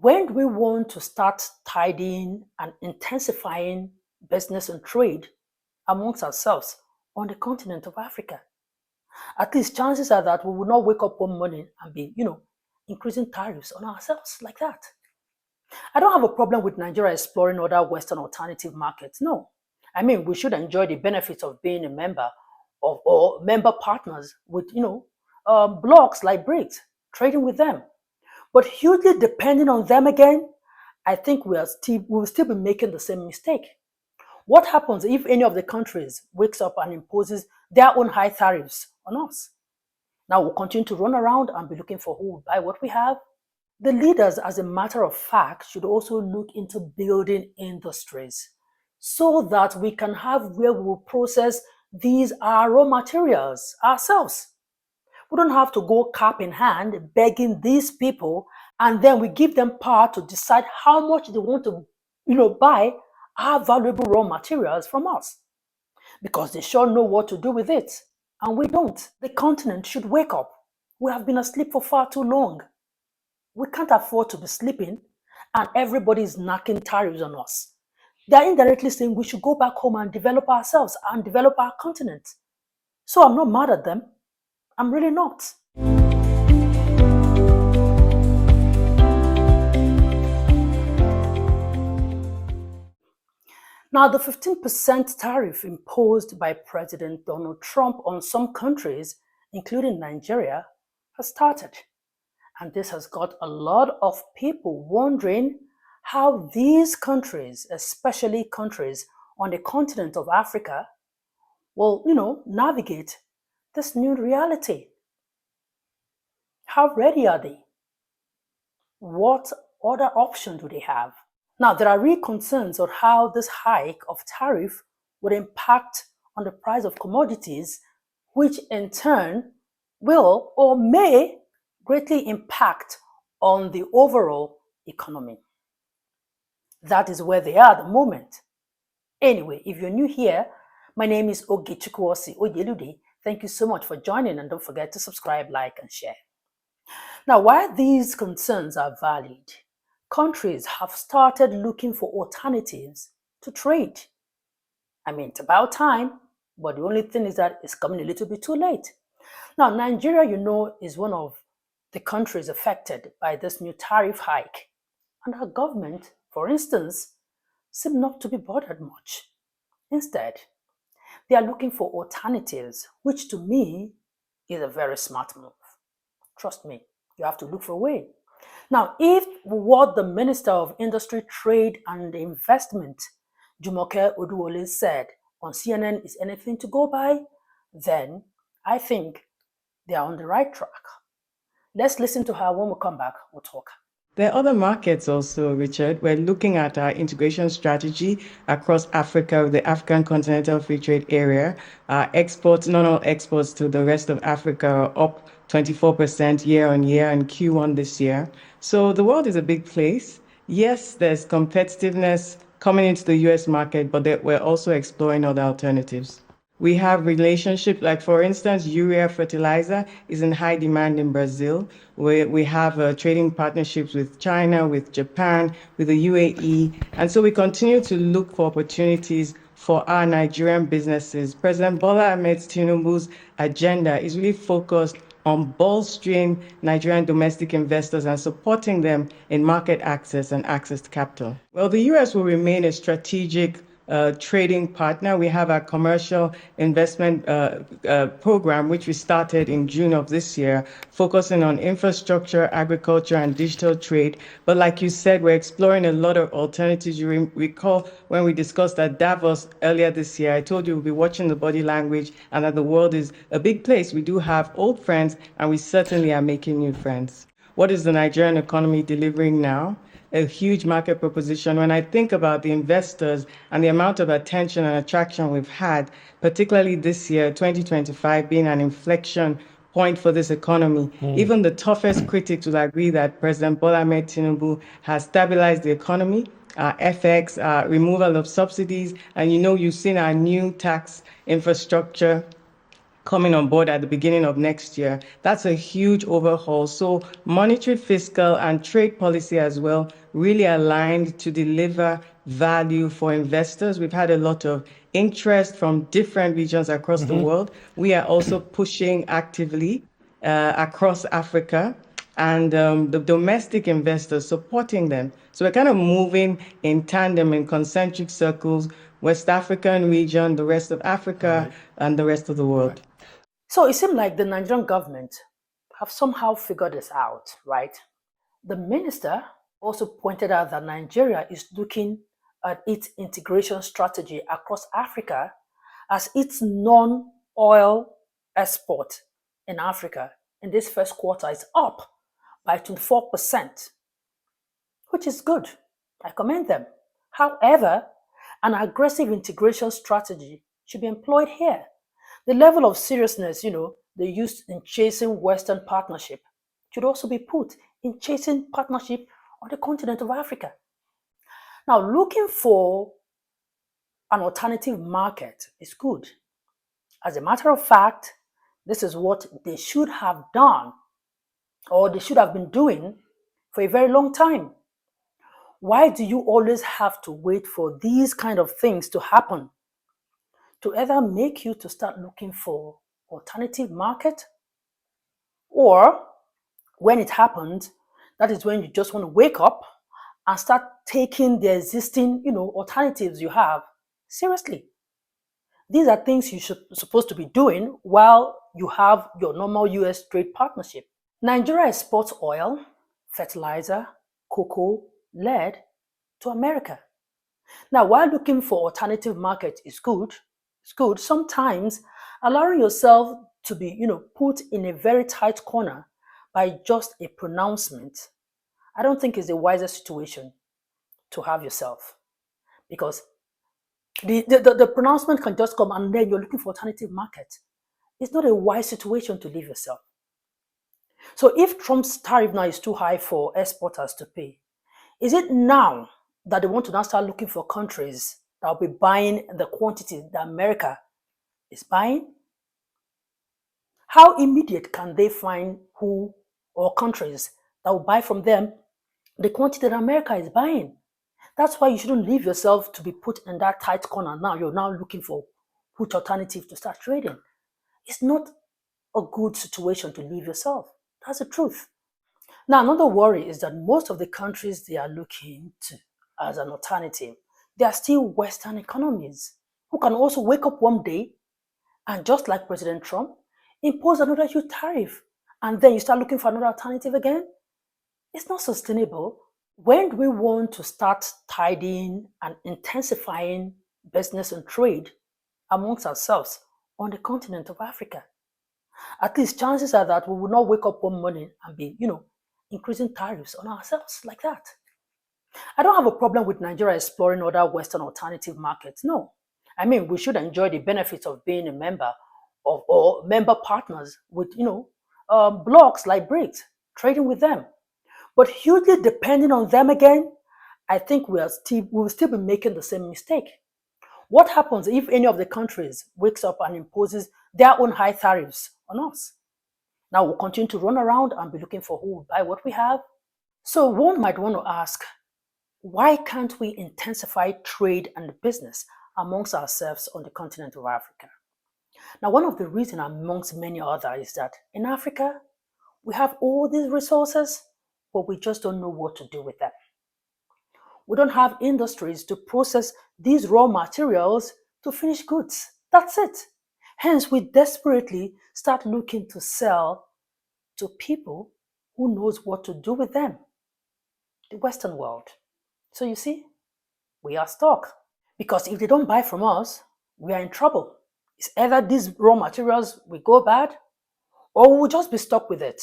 When do we want to start tidying and intensifying business and trade amongst ourselves on the continent of Africa? At least chances are that we will not wake up one morning and be, increasing tariffs on ourselves like that. I don't have a problem with Nigeria exploring other Western alternative markets. No. I mean, we should enjoy the benefits of being a member of or member partners with, blocks like BRICS, trading with them. But hugely depending on them again, I think we will still be making the same mistake. What happens if any of the countries wakes up and imposes their own high tariffs on us? Now we'll continue to run around and be looking for who will buy what we have. The leaders, as a matter of fact, should also look into building industries so that we can have where we will process these our raw materials ourselves. We don't have to go cap in hand begging these people, and then we give them power to decide how much they want to, buy our valuable raw materials from us, because they sure know what to do with it, and we don't. The continent should wake up. We have been asleep for far too long. We can't afford to be sleeping and everybody is knocking tariffs on us. They're indirectly saying we should go back home and develop ourselves and develop our continent. So I'm not mad at them. I'm really not. Now, the 15% tariff imposed by President Donald Trump on some countries, including Nigeria, has started. And this has got a lot of people wondering how these countries, especially countries on the continent of Africa, will, navigate this new reality. How ready are they? What other option do they have? Now, there are real concerns on how this hike of tariff would impact on the price of commodities, which in turn will or may greatly impact on the overall economy. That is where they are at the moment. Anyway, if you're new here, my name is Osih-Oyelude. Thank you so much for joining, and don't forget to subscribe, like, and share. Now, while these concerns are valid, countries have started looking for alternatives to trade. I mean, it's about time, but the only thing is that it's coming a little bit too late. Now, Nigeria, is one of the countries affected by this new tariff hike. And our government, for instance, seem not to be bothered much. Instead, they are looking for alternatives, which to me is a very smart move. Trust me, you have to look for a way. Now, if what the Minister of Industry, Trade and Investment, Jumoke Oduwole, said on CNN is anything to go by, then I think they are on the right track. Let's listen to her. When we come back, we'll talk. There are other markets also, Richard. We're looking at our integration strategy across Africa, the African Continental Free Trade Area. Exports, not all exports to the rest of Africa are up 24% year on year in Q1 this year. So the world is a big place. Yes, there's competitiveness coming into the US market, but we're also exploring other alternatives. We have relationships, like for instance, urea fertilizer is in high demand in Brazil. We have trading partnerships with China, with Japan, with the UAE. And so we continue to look for opportunities for our Nigerian businesses. President Bola Ahmed Tinubu's agenda is really focused on bolstering Nigerian domestic investors and supporting them in market access and access to capital. Well, the US will remain a strategic trading partner. We have our commercial investment program, which we started in June of this year, focusing on infrastructure, agriculture, and digital trade. But like you said, we're exploring a lot of alternatives. You recall when we discussed at Davos earlier this year, I told you we'll be watching the body language and that the world is a big place. We do have old friends, and we certainly are making new friends. What is the Nigerian economy delivering now? A huge market proposition. When I think about the investors and the amount of attention and attraction we've had, particularly this year, 2025 being an inflection point for this economy, even the toughest critics will agree that President Bola Ahmed Tinubu has stabilized the economy, FX, removal of subsidies, and you've seen our new tax infrastructure coming on board at the beginning of next year. That's a huge overhaul. So monetary, fiscal, and trade policy as well really aligned to deliver value for investors. We've had a lot of interest from different regions across the world. We are also pushing actively across Africa, and the domestic investors supporting them. So we're kind of moving in tandem in concentric circles, West African region, the rest of Africa, and the rest of the world. So it seems like the Nigerian government have somehow figured this out, right? The minister also pointed out that Nigeria is looking at its integration strategy across Africa as its non-oil export in Africa in this first quarter is up by 24%, which is good. I commend them. However, an aggressive integration strategy should be employed here. The level of seriousness, they used in chasing Western partnership should also be put in chasing partnership on the continent of Africa. Now, looking for an alternative market is good. As a matter of fact, this is what they should have done, or they should have been doing for a very long time. Why do you always have to wait for these kind of things to happen to either make you to start looking for alternative market, or when it happens, that is when you just want to wake up and start taking the existing, alternatives you have seriously. These are things you should supposed to be doing while you have your normal US trade partnership. Nigeria exports oil, fertilizer, cocoa, lead to America. Now, while looking for alternative market is good, sometimes allowing yourself to be, put in a very tight corner by just a pronouncement, I don't think is the wisest situation to have yourself, because the pronouncement can just come and then you're looking for alternative market. It's not a wise situation to leave yourself. So if Trump's tariff now is too high for exporters to pay, is it now that they want to now start looking for countries that will be buying the quantity that America is buying? How immediate can they find who or countries that will buy from them the quantity that America is buying? That's why you shouldn't leave yourself to be put in that tight corner now. You're now looking for which alternative to start trading. It's not a good situation to leave yourself. That's the truth. Now, another worry is that most of the countries they are looking to as an alternative, they are still Western economies who can also wake up one day and, just like President Trump, impose another huge tariff, and then you start looking for another alternative again. It's not sustainable. When do we want to start tidying and intensifying business and trade amongst ourselves on the continent of Africa? At least chances are that we will not wake up one morning and be, increasing tariffs on ourselves like that. I don't have a problem with Nigeria exploring other Western alternative markets. No. I mean, we should enjoy the benefits of being a member of or member partners with, blocks like BRICS, trading with them. But hugely depending on them again, I think we will still be making the same mistake. What happens if any of the countries wakes up and imposes their own high tariffs on us? Now we'll continue to run around and be looking for who will buy what we have. So one might want to ask, why can't we intensify trade and business amongst ourselves on the continent of Africa? Now, one of the reasons amongst many others is that in Africa, we have all these resources, but we just don't know what to do with them. We don't have industries to process these raw materials to finished goods. That's it. Hence, we desperately start looking to sell to people who knows what to do with them, the Western world. So you see, we are stuck. Because if they don't buy from us, we are in trouble. It's either these raw materials will go bad, or we'll just be stuck with it.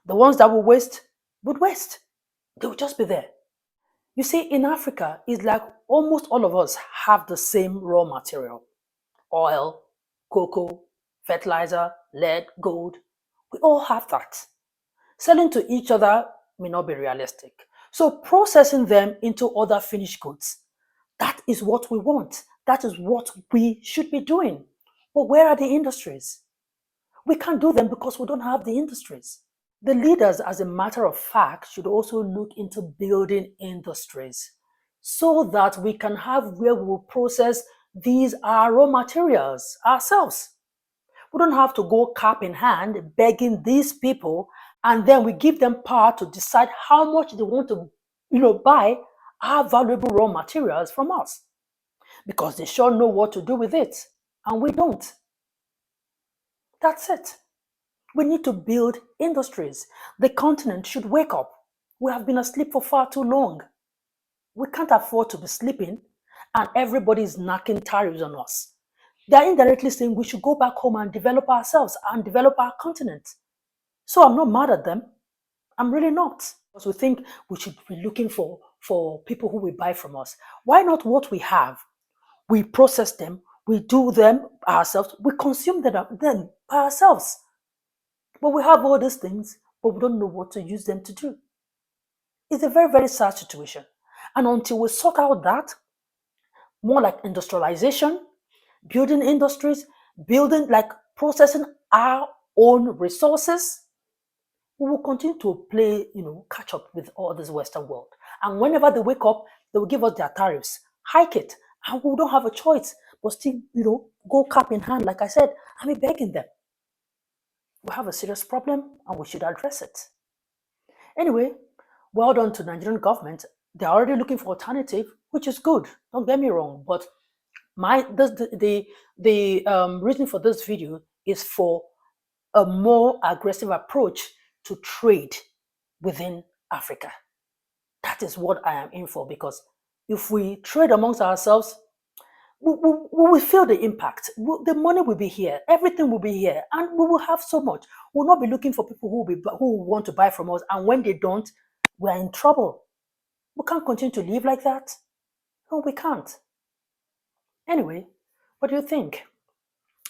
The ones that will waste would waste. They will just be there. You see, in Africa, it's like almost all of us have the same raw material. Oil, cocoa, fertilizer, lead, gold. We all have that. Selling to each other may not be realistic. So processing them into other finished goods, that is what we want. That is what we should be doing. But where are the industries? We can't do them because we don't have the industries. The leaders, as a matter of fact, should also look into building industries so that we can have where we will process these our raw materials ourselves. We don't have to go cap in hand begging these people, and then we give them power to decide how much they want to, buy our valuable raw materials from us, because they sure know what to do with it, and we don't. That's it. We need to build industries. The continent should wake up. We have been asleep for far too long. We can't afford to be sleeping and everybody is knocking tariffs on us. They are indirectly saying we should go back home and develop ourselves and develop our continent. So I'm not mad at them. I'm really not. Because we think we should be looking for people who will buy from us. Why not what we have? We process them, we do them ourselves, we consume them by ourselves. But we have all these things, but we don't know what to use them to do. It's a very, very sad situation. And until we sort out that, more like industrialization, building industries, building like processing our own resources, we will continue to play, catch up with all this Western world. And whenever they wake up, they will give us their tariffs, hike it, and we don't have a choice but still, go cap in hand, like I said, and be begging them. We have a serious problem and we should address it. Anyway, well done to the Nigerian government. They're already looking for alternative, which is good. Don't get me wrong, but the reason for this video is for a more aggressive approach to trade within Africa. That is what I am in for, because if we trade amongst ourselves, we will feel the impact. The money will be here, everything will be here, and we will have so much. We'll not be looking for people who want to buy from us, and when they don't, we're in trouble. We can't continue to live like that. No, we can't. Anyway, what do you think?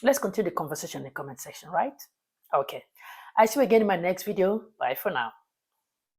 Let's continue the conversation in the comment section, right? Okay. I see you again in my next video. Bye for now.